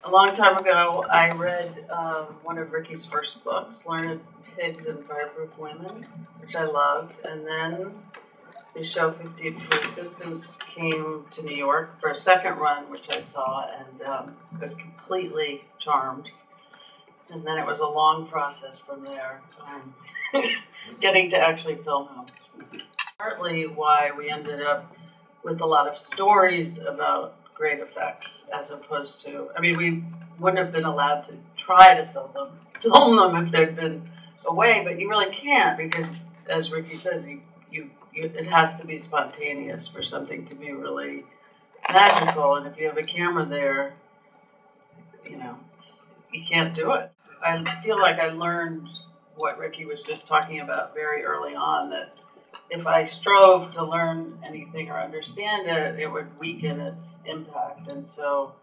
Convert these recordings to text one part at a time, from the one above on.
A long time ago, I read one of Ricky's first books, Learned Pigs and Fireproof Women, which I loved. And then the show 52 Assistants came to New York for a second run, which I saw, and was completely charmed. And then it was a long process from there, getting to actually film them. Partly why we ended up with a lot of stories about great effects, as opposed to, I mean, we wouldn't have been allowed to try to film them if there'd been a way, but you really can't, because as Ricky says, it has to be spontaneous for something to be really magical, and if you have a camera there, you can't do it. I feel like I learned what Ricky was just talking about very early on, that if I strove to learn anything or understand it, it would weaken its impact. And so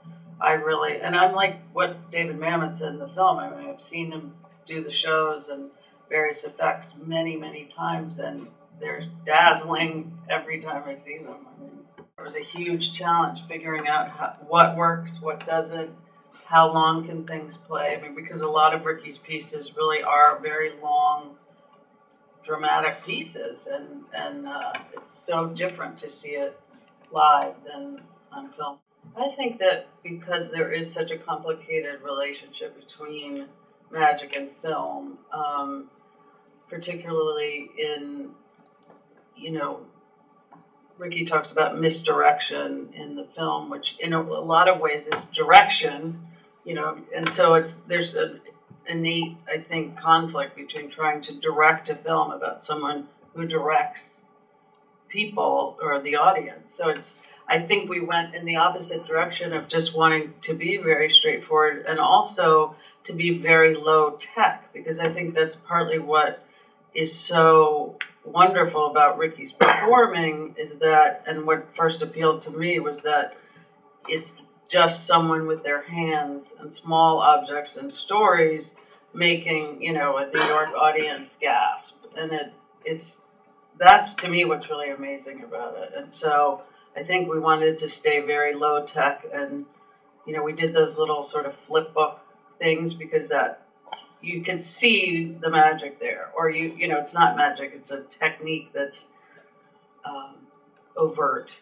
and I'm like what David Mamet said in the film. I mean, I've seen him do the shows and various effects many, many times, and they're dazzling every time I see them. I mean, it was a huge challenge figuring out what works, what doesn't, how long can things play. I mean, because a lot of Ricky's pieces really are very long, dramatic pieces, and it's so different to see it live than on film. I think that because there is such a complicated relationship between magic and film, particularly in, Ricky talks about misdirection in the film, which in a lot of ways is direction, and so there's an innate, I think, conflict between trying to direct a film about someone who directs people or the audience. So I think we went in the opposite direction of just wanting to be very straightforward and also to be very low tech, because I think that's partly what is so wonderful about Ricky's performing is that, and what first appealed to me was that it's just someone with their hands and small objects and stories making, a New York audience gasp. And that's to me what's really amazing about it. And so I think we wanted to stay very low tech, and, we did those little sort of flip book things because that you can see the magic there, or it's not magic, it's a technique that's overt.